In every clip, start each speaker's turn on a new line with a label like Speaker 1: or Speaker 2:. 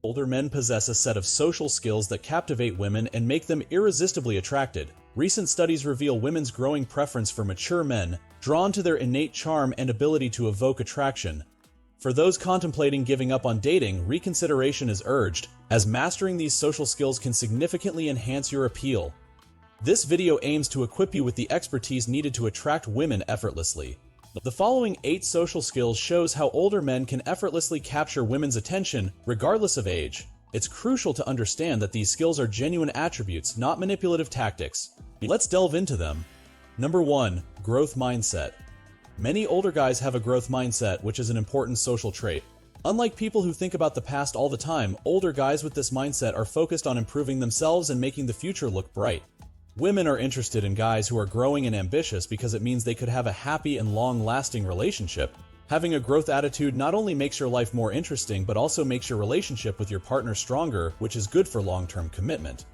Speaker 1: Older men possess a set of social skills that captivate women and make them irresistibly attracted. Recent studies reveal women's growing preference for mature men, drawn to their innate charm and ability to evoke attraction. For those contemplating giving up on dating, reconsideration is urged, as mastering these social skills can significantly enhance your appeal. This video aims to equip you with the expertise needed to attract women effortlessly. The following 8 social skills shows how older men can effortlessly capture women's attention, regardless of age. It's crucial to understand that these skills are genuine attributes, not manipulative tactics. Let's delve into them. Number 1. Growth mindset. Many older guys have a growth mindset, which is an important social trait. Unlike people who think about the past all the time, older guys with this mindset are focused on improving themselves and making the future look bright. Women are interested in guys who are growing and ambitious because it means they could have a happy and long-lasting relationship. Having a growth attitude not only makes your life more interesting, but also makes your relationship with your partner stronger, which is good for long-term commitment.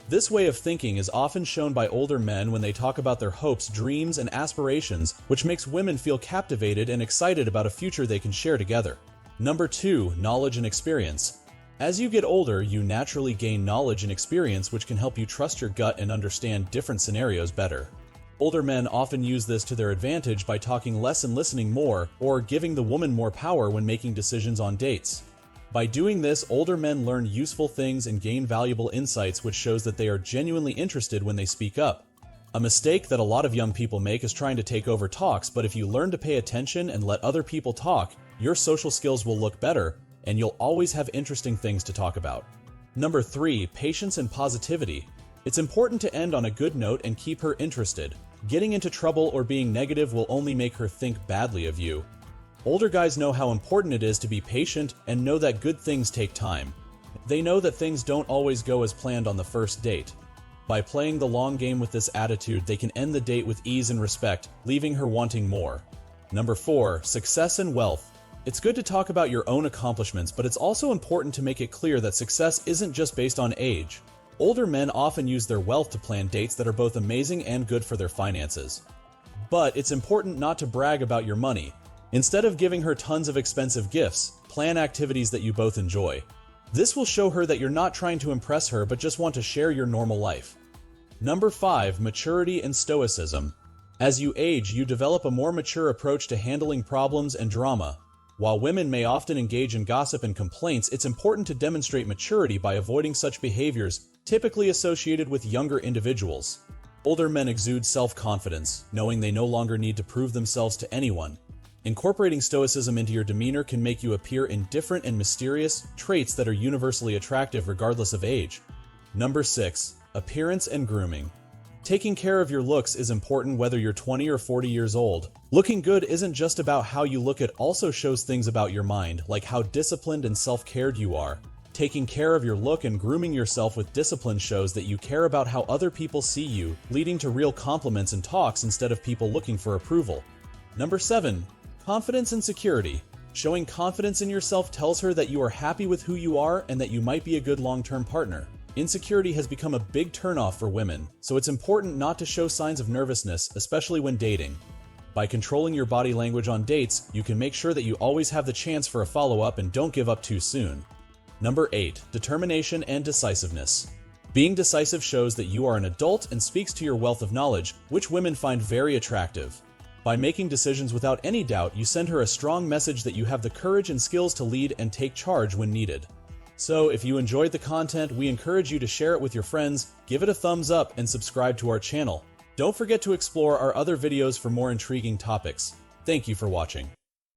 Speaker 1: This way of thinking is often shown by older men when they talk about their hopes, dreams, and aspirations, which makes women feel captivated and excited about a future they can share together. Number 2. Knowledge and experience. As you get older, you naturally gain knowledge and experience, which can help you trust your gut and understand different scenarios better. Older men often use this to their advantage by talking less and listening more, or giving the woman more power when making decisions on dates. By doing this, older men learn useful things and gain valuable insights, which shows that they are genuinely interested when they speak up. A mistake that a lot of young people make is trying to take over talks, but if you learn to pay attention and let other people talk, your social skills will look better, and you'll always have interesting things to talk about. Number 3. Patience and positivity. It's important to end on a good note and keep her interested. Getting into trouble or being negative will only make her think badly of you. Older guys know how important it is to be patient and know that good things take time. They know that things don't always go as planned on the first date. By playing the long game with this attitude, they can end the date with ease and respect, leaving her wanting more. Number 4. Success and wealth. It's good to talk about your own accomplishments, but it's also important to make it clear that success isn't just based on age. Older men often use their wealth to plan dates that are both amazing and good for their finances. But it's important not to brag about your money. Instead of giving her tons of expensive gifts, plan activities that you both enjoy. This will show her that you're not trying to impress her but just want to share your normal life. Number 5. Maturity and stoicism. As you age, you develop a more mature approach to handling problems and drama. While women may often engage in gossip and complaints, it's important to demonstrate maturity by avoiding such behaviors, typically associated with younger individuals. Older men exude self-confidence, knowing they no longer need to prove themselves to anyone. Incorporating stoicism into your demeanor can make you appear indifferent and mysterious, traits that are universally attractive regardless of age. Number 6. Appearance and grooming. Taking care of your looks is important whether you're 20 or 40 years old. Looking good isn't just about how you look, it also shows things about your mind, like how disciplined and self-cared you are. Taking care of your look and grooming yourself with discipline shows that you care about how other people see you, leading to real compliments and talks instead of people looking for approval. Number 7. Confidence and security. Showing confidence in yourself tells her that you are happy with who you are and that you might be a good long-term partner. Insecurity has become a big turnoff for women, so it's important not to show signs of nervousness, especially when dating. By controlling your body language on dates, you can make sure that you always have the chance for a follow-up and don't give up too soon. Number 8. Determination and decisiveness. Being decisive shows that you are an adult and speaks to your wealth of knowledge, which women find very attractive. By making decisions without any doubt, you send her a strong message that you have the courage and skills to lead and take charge when needed. So, if you enjoyed the content, we encourage you to share it with your friends, give it a thumbs up, and subscribe to our channel. Don't forget to explore our other videos for more intriguing topics. Thank you for watching.